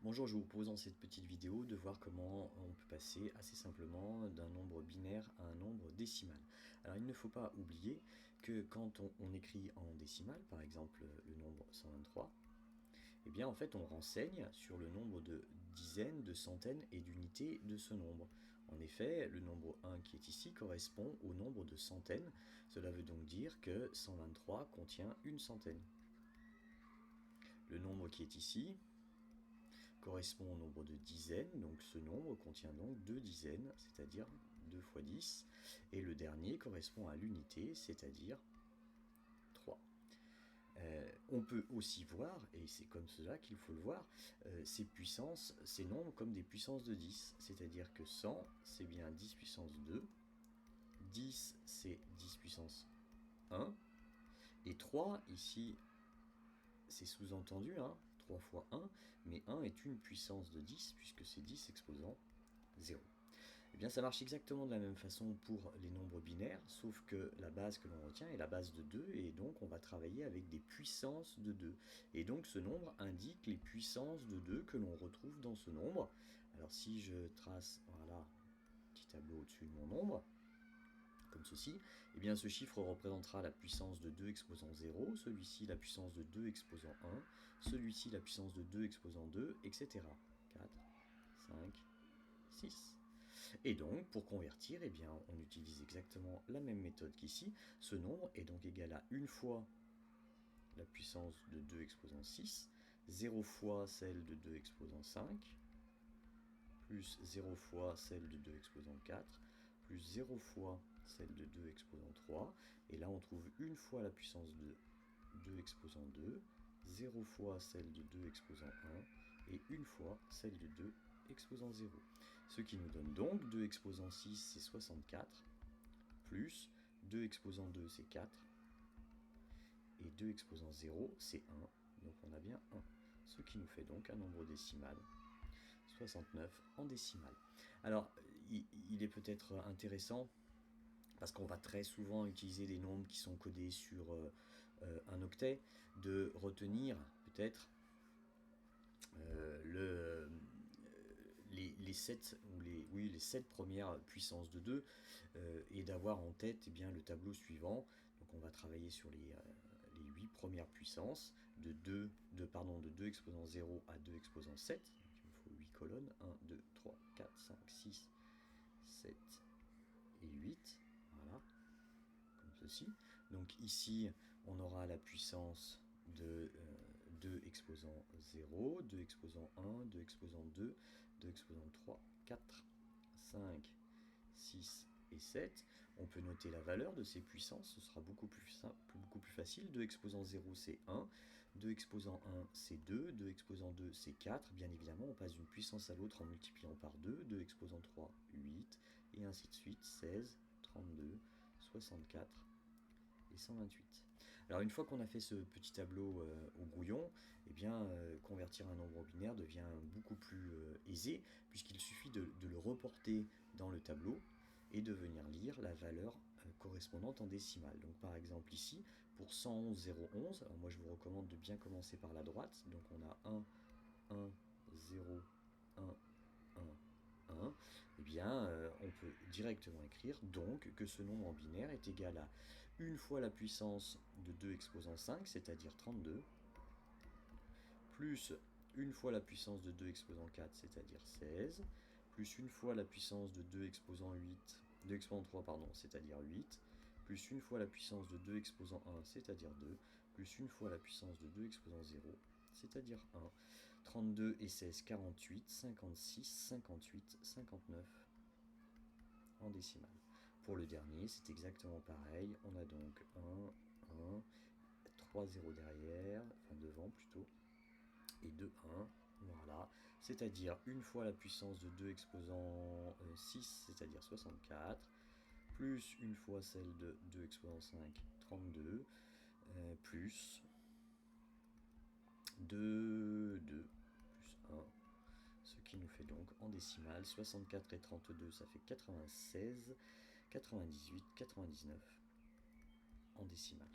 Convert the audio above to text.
Bonjour, je vous propose dans cette petite vidéo de voir comment on peut passer assez simplement d'un nombre binaire à un nombre décimal. Alors il ne faut pas oublier que quand on écrit en décimal, par exemple le nombre 123, eh bien en fait on renseigne sur le nombre de dizaines, de centaines et d'unités de ce nombre. En effet, le nombre 1 qui est ici correspond au nombre de centaines. Cela veut donc dire que 123 contient une centaine. Le nombre qui est ici correspond au nombre de dizaines, donc ce nombre contient donc 2 dizaines, c'est-à-dire 2 fois 10, et le dernier correspond à l'unité, c'est-à-dire 3. On peut aussi voir, et c'est comme cela qu'il faut le voir, ces puissances, ces nombres comme des puissances de 10, c'est-à-dire que 100 c'est bien 10 puissance 2, 10 c'est 10 puissance 1, et 3 ici c'est sous-entendu, 3 fois 1, mais 1 est une puissance de 10 puisque c'est 10 exposant 0. Eh bien ça marche exactement de la même façon pour les nombres binaires, sauf que la base que l'on retient est la base de 2, et donc on va travailler avec des puissances de 2. Et donc ce nombre indique les puissances de 2 que l'on retrouve dans ce nombre. Alors si je trace, voilà, un petit tableau au-dessus de mon nombre, comme ceci, eh bien ce chiffre représentera la puissance de 2 exposant 0, celui-ci la puissance de 2 exposant 1, celui-ci la puissance de 2 exposant 2, etc. 4, 5, 6. Et donc, pour convertir, eh bien, on utilise exactement la même méthode qu'ici. Ce nombre est donc égal à 1 fois la puissance de 2 exposant 6, 0 fois celle de 2 exposant 5, plus 0 fois celle de 2 exposant 4, plus 0 fois celle de 2 exposant 3, et là on trouve 1 fois la puissance de 2 exposant 2, 0 fois celle de 2 exposant 1, et 1 fois celle de 2 exposant 0. Ce qui nous donne donc 2 exposant 6 c'est 64, plus 2 exposant 2 c'est 4, et 2 exposant 0 c'est 1, donc on a bien 1. Ce qui nous fait donc un nombre décimal, 69 en décimale. Alors, il est peut-être intéressant, parce qu'on va très souvent utiliser des nombres qui sont codés sur un octet, de retenir peut-être les 7 ou les 7 premières puissances de 2 et d'avoir en tête eh bien, le tableau suivant. Donc on va travailler sur les 8 premières puissances de 2 exposant 0 à 2 exposant 7. Donc il me faut 8 colonnes, 1, 2, 3, 4, 5, 6, 7 et 8. Voilà, comme ceci. Donc ici, on aura la puissance de 2 exposant 0, 2 exposant 1, 2 exposant 2, 2 exposant 3, 4, 5, 6 et 7. On peut noter la valeur de ces puissances, ce sera beaucoup plus simple, beaucoup plus facile. 2 exposant 0 c'est 1, 2 exposant 1 c'est 2, 2 exposant 2 c'est 4. Bien évidemment, on passe d'une puissance à l'autre en multipliant par 2, 2 exposant 3, 8, et ainsi de suite, 16, 32, 64 et 128. Alors une fois qu'on a fait ce petit tableau au brouillon, eh bien, convertir un nombre binaire devient beaucoup plus aisé, puisqu'il suffit de le reporter dans le tableau et de venir lire la valeur correspondante en décimale. Donc par exemple ici, pour 111,011, alors moi je vous recommande de bien commencer par la droite, donc on a 1, 1, 0, 1, 1, 1, eh bien, on peut directement écrire donc que ce nombre en binaire est égal à 1 fois la puissance de 2 exposant 5, c'est-à-dire 32, plus 1 fois la puissance de 2 exposant 4, c'est-à-dire 16, plus 1 fois la puissance de 2 exposant 8, 2 exposant 3, pardon, c'est-à-dire 8, plus 1 fois la puissance de 2 exposant 1, c'est-à-dire 2, plus 1 fois la puissance de 2 exposant 0, c'est-à-dire 1. 32 et 16, 48, 56, 58, 59 en décimale. Pour le dernier, c'est exactement pareil. On a donc 1, 1, 3 0 derrière, enfin devant plutôt, et 2, 1. Voilà, c'est-à-dire 1 fois la puissance de 2 exposant 6, c'est-à-dire 64, plus 1 fois celle de 2 exposant 5, 32, plus 2, 2, plus 1, ce qui nous fait donc en décimale 64 et 32, ça fait 96, 98, 99 en décimale.